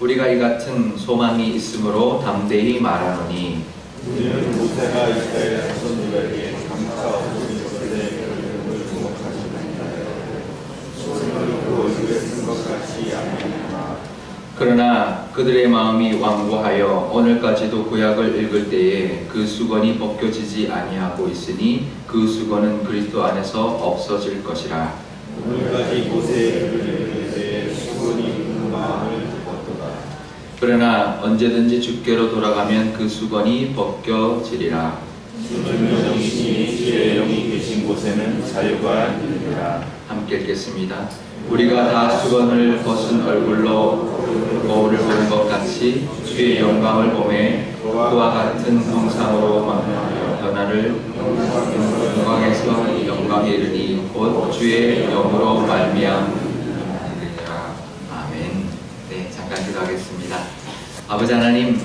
우리가 이 같은 소망이 있으므로 담대히 말하노니 우리는 모세가 이스라엘 자손들에게 감사 없이 것에 그를 주목하시느니라. 손을 그 얼굴에 쓴 것 같이 아멘이나. 그러나 그들의 마음이 완고하여 오늘까지도 구약을 읽을 때에 그 수건이 벗겨지지 아니하고 있으니 그 수건은 그리스도 안에서 없어질 것이라. 오늘까지 모세의 글을 읽을 때에 수건이 그 마음을 덮었도다. 그러나 언제든지 주께로 돌아가면 그 수건이 벗겨지리라. 주는 영이시니 주의 영이 계신 곳에는 자유가 있느니라. 함께 읽겠습니다. 우리가 다 수건을 벗은 얼굴로 거울을 보는 것 같이 주의 영광을 보매 그와 같은 형상으로 변화를 영광에서 영광에 이르니 곧 주의 영으로 말미암으리라. 아멘. 네, 잠깐 기도하겠습니다. 아버지 하나님,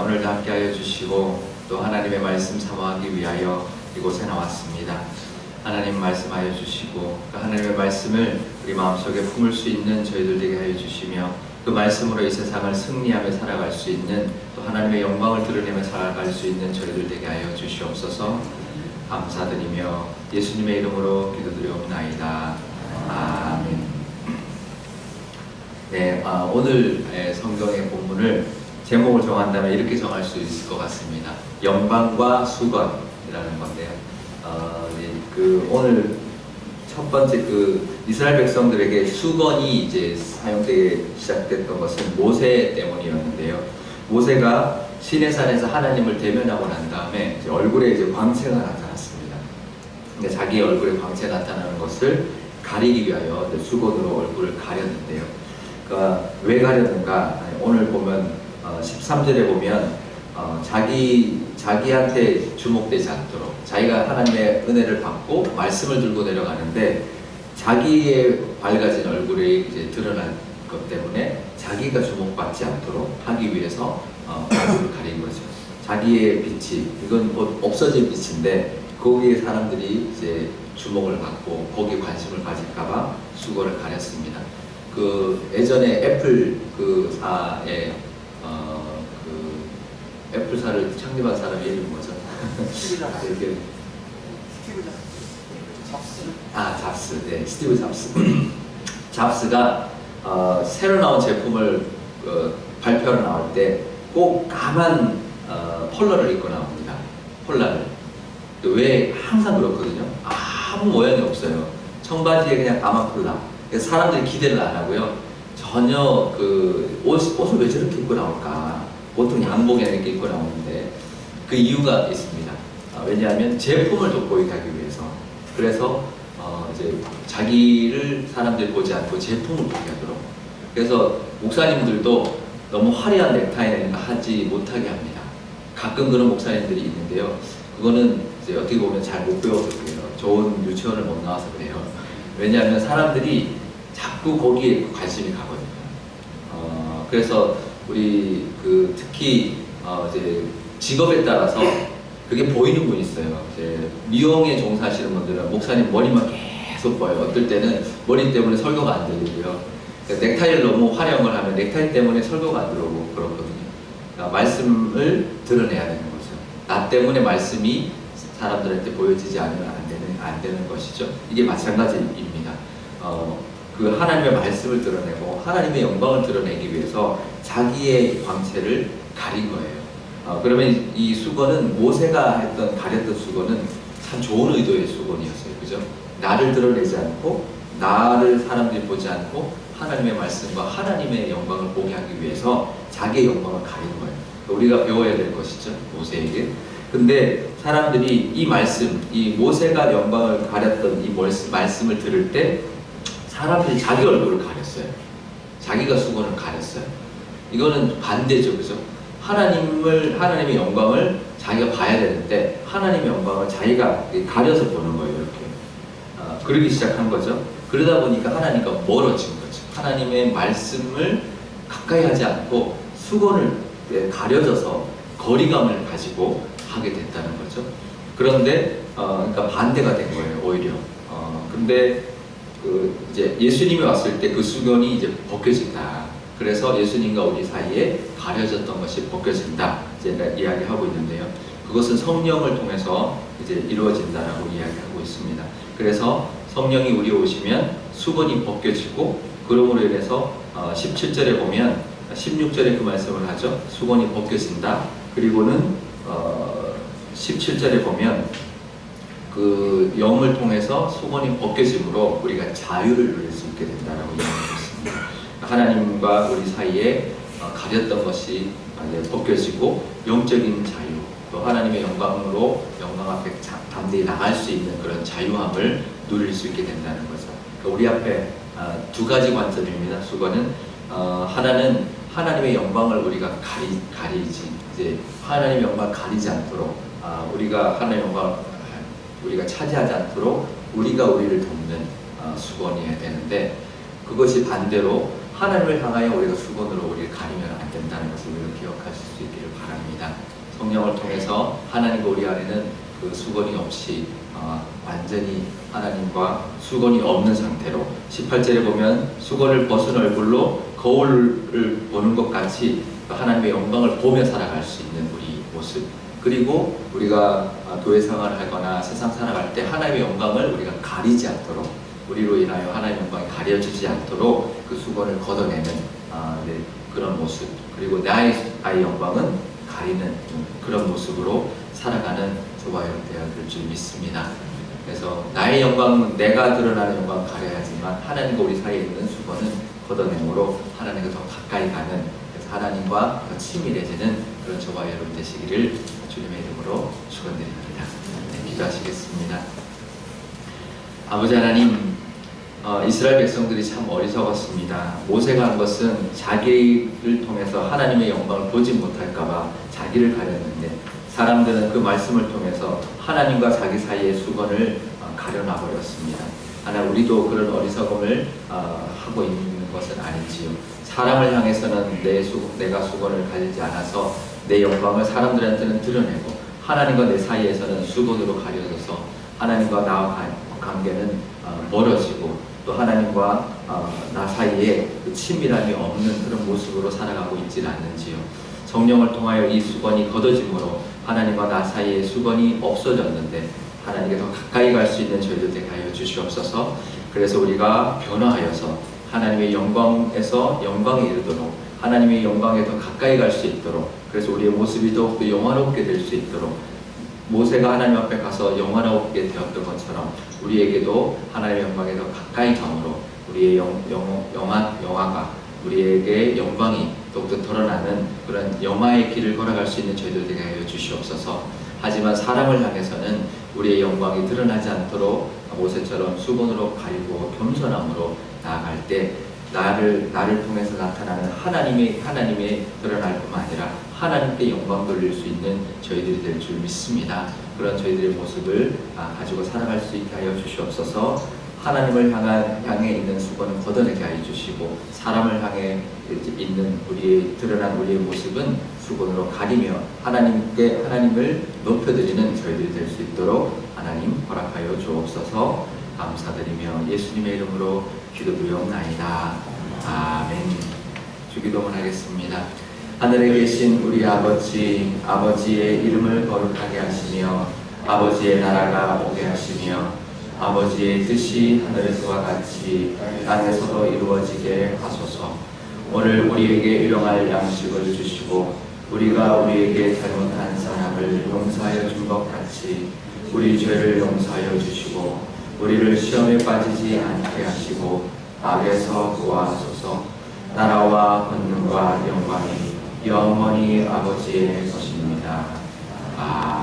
오늘도 함께하여 주시고 또 하나님의 말씀 사모하기 위하여 이곳에 나왔습니다. 하나님 말씀하여 주시고 그 하나님의 말씀을 우리 마음속에 품을 수 있는 저희들 되게 하여 주시며 그 말씀으로 이 세상을 승리하며 살아갈 수 있는 또 하나님의 영광을 드러내며 살아갈 수 있는 저희들 되게 하여 주시옵소서. 감사드리며 예수님의 이름으로 기도드리옵나이다. 아멘. 네, 오늘 성경의 본문을 제목을 정한다면 이렇게 정할 수 있을 것 같습니다. 영광과 수건이라는 건데요. 오늘 첫 번째 이스라엘 백성들에게 수건이 이제 사용되기 시작됐던 것은 모세 때문이었는데요. 모세가 시내산에서 하나님을 대면하고 난 다음에 이제 얼굴에 이제 광채가 나타났습니다. 근데 자기 얼굴에 광채 나타나는 것을 가리기 위하여 이제 수건으로 얼굴을 가렸는데요. 그러니까 왜 가렸는가? 오늘 보면 13절에 보면 자기한테 주목되지 않도록 자기가 하나님의 은혜를 받고 말씀을 들고 내려가는데 자기의 밝아진 얼굴이 이제 드러날 것 때문에 자기가 주목받지 않도록 하기 위해서 얼굴을 가린 거죠. 자기의 빛이 이건 곧 없어진 빛인데 거기에 사람들이 이제 주목을 받고 거기에 관심을 가질까봐 수건을 가렸습니다. 예전에 애플 사의 애플사를 창립한 사람의 이름이 뭐죠? 스티브 잡스. 잡스. 네, 스티브 잡스. 잡스가 새로 나온 제품을 발표하러 나올 때 꼭 까만 폴라를 입고 나옵니다. 폴라를. 왜 항상 그렇거든요. 아무 모양이 없어요. 청바지에 그냥 까만 폴라. 그래서 사람들이 기대를 안 하고요. 전혀 옷을 왜 저렇게 입고 나올까? 보통 양복에 이렇게 입고 나오는데 그 이유가 있습니다. 왜냐하면 제품을 돋보이게 하기 위해서. 그래서 이제 자기를 사람들이 보지 않고 제품을 보게 하도록. 그래서 목사님들도 너무 화려한 넥타이는 하지 못하게 합니다. 가끔 그런 목사님들이 있는데요. 그거는 이제 어떻게 보면 잘 못 배워서 그래요. 좋은 유치원을 못 나와서 그래요. 왜냐하면 사람들이 자꾸 거기에 관심이 가거든요. 그래서 우리 특히 이제 직업에 따라서 그게 보이는 분이 있어요. 이제 미용에 종사하시는 분들은 목사님 머리만 계속 보여요. 어떨 때는 머리 때문에 설교가 안 들리고요. 넥타이를 너무 활용을 하면 넥타이 때문에 설교가 안 들어오고 그렇거든요. 그러니까 말씀을 드러내야 되는 거죠. 나 때문에 말씀이 사람들한테 보여지지 않으면 안 되는 것이죠. 이게 마찬가지입니다. 하나님의 말씀을 드러내고 하나님의 영광을 드러내기 위해서 자기의 광채를 가린 거예요. 그러면 이 수건은 모세가 가렸던 수건은 참 좋은 의도의 수건이었어요. 그죠? 나를 드러내지 않고 나를 사람들이 보지 않고 하나님의 말씀과 하나님의 영광을 보게 하기 위해서 자기의 영광을 가린 거예요. 우리가 배워야 될 것이죠. 모세에게. 근데 사람들이 이 모세가 영광을 가렸던 이 말씀을 들을 때 사람들이 자기 얼굴을 가렸어요. 자기가 수건을 가렸어요. 이거는 반대죠. 그죠? 하나님의 영광을 자기가 봐야 되는데 하나님의 영광을 자기가 가려서 보는 거예요. 이렇게. 그러기 시작한 거죠. 그러다 보니까 하나님과 멀어진 거죠. 하나님의 말씀을 가까이 하지 않고 수건을 가려져서 거리감을 가지고 하게 됐다는 거죠. 그런데 그러니까 반대가 된 거예요. 오히려. 근데 이제 예수님이 왔을 때 그 수건이 이제 벗겨진다. 그래서 예수님과 우리 사이에 가려졌던 것이 벗겨진다. 이제 이야기하고 있는데요. 그것은 성령을 통해서 이제 이루어진다라고 이야기하고 있습니다. 그래서 성령이 우리에 오시면 수건이 벗겨지고 그러므로 인해서 17절에 보면 16절에 그 말씀을 하죠. 수건이 벗겨진다. 그리고는 17절에 보면 그 영을 통해서 수건이 벗겨짐으로 우리가 자유를 누릴 수 있게 된다라고 이야기하고 있습니다. 하나님과 우리 사이에 가렸던 것이 이제 벗겨지고 영적인 자유, 또 하나님의 영광으로 영광 앞에 담대히 나갈 수 있는 그런 자유함을 누릴 수 있게 된다는 거죠. 그러니까 우리 앞에 두 가지 관점입니다. 수건은 하나는 하나님의 영광을 우리가 가리지, 이제 하나님의 영광을 가리지 않도록 우리가 하나님의 영광을 우리가 차지하지 않도록 우리가 우리를 돕는 수건이어야 되는데, 그것이 반대로 하나님을 향하여 우리가 수건으로 우리를 가리면 안 된다는 것을 우리가 기억하실 수 있기를 바랍니다. 성령을 통해서 하나님과 우리 안에는 그 수건이 없이 완전히 하나님과 수건이 없는 상태로, 18절에 보면 수건을 벗은 얼굴로 거울을 보는 것 같이 하나님의 영광을 보며 살아갈 수 있는 우리 모습, 그리고 우리가 교회 생활을 하거나 세상 살아갈 때 하나님의 영광을 우리가 가리지 않도록, 우리로 인하여 하나님의 영광이 가려지지 않도록 그 수건을 걷어내는 그런 모습, 그리고 나의 영광은 가리는 그런 모습으로 살아가는 저와 여러분 되어야 될 줄 믿습니다. 그래서 나의 영광은, 내가 드러나는 영광은 가려야지만 하나님과 우리 사이에 있는 수건은 걷어내므로 하나님과 더 가까이 가는, 그래서 하나님과 더 친밀해지는 그런 저와 여러분 되시기를 주님의 이름으로 축원드립니다. 네, 기도하시겠습니다. 아버지 하나님, 이스라엘 백성들이 참 어리석었습니다. 모세가 한 것은 자기를 통해서 하나님의 영광을 보지 못할까봐 자기를 가렸는데, 사람들은 그 말씀을 통해서 하나님과 자기 사이의 수건을 가려놔버렸습니다. 하나 우리도 그런 어리석음을 하고 있는 것은 아닌지요. 사람을 향해서는 내가 수건을 가리지 않아서 내 영광을 사람들한테는 드러내고, 하나님과 내 사이에서는 수건으로 가려져서 하나님과 나와 관계는 멀어지고, 또 하나님과 나 사이에 그 친밀함이 없는 그런 모습으로 살아가고 있지 않는지요. 성령을 통하여 이 수건이 걷어짐으로 하나님과 나 사이에 수건이 없어졌는데 하나님께 더 가까이 갈 수 있는 저희들 되게 하여 주시옵소서. 그래서 우리가 변화하여서 하나님의 영광에서 영광에 이르도록, 하나님의 영광에 더 가까이 갈 수 있도록, 그래서 우리의 모습이 더욱더 영화롭게 될 수 있도록, 모세가 하나님 앞에 가서 영화롭게 되었던 것처럼 우리에게도 하나님의 영광에 더 가까이 감으로 우리의 영화가, 우리에게 영광이 더욱더 드러나는 그런 영화의 길을 걸어갈 수 있는 저희들 되게 하여 주시옵소서. 하지만 사람을 향해서는 우리의 영광이 드러나지 않도록 모세처럼 수건으로 가리고 겸손함으로 나아갈 때 나를 통해서 나타나는 하나님의 드러날 뿐만 아니라 하나님께 영광 돌릴 수 있는 저희들이 될 줄 믿습니다. 그런 저희들의 모습을 가지고 살아갈 수 있게 하여 주시옵소서. 하나님을 향해 있는 수건은 걷어내게 하여 주시고, 사람을 향해 있는 드러난 우리의 모습은 수건으로 가리며 하나님을 높여드리는 저희들이 될 수 있도록 하나님 허락하여 주옵소서. 감사드리며 예수님의 이름으로 기도드리옵나이다. 아멘. 주기도문 하겠습니다. 하늘에 계신 우리 아버지의 이름을 거룩하게 하시며 아버지의 나라가 오게 하시며 아버지의 뜻이 하늘에서와 같이 땅에서도 이루어지게 하소서. 오늘 우리에게 일용할 양식을 주시고 우리가 우리에게 잘못한 사람을 용서하여 준 것 같이 우리 죄를 용서하여 주시고 우리를 시험에 빠지지 않게 하시고 악에서 구하소서. 나라와 권능과 영광이 영원히 아버지의 것입니다. 아멘.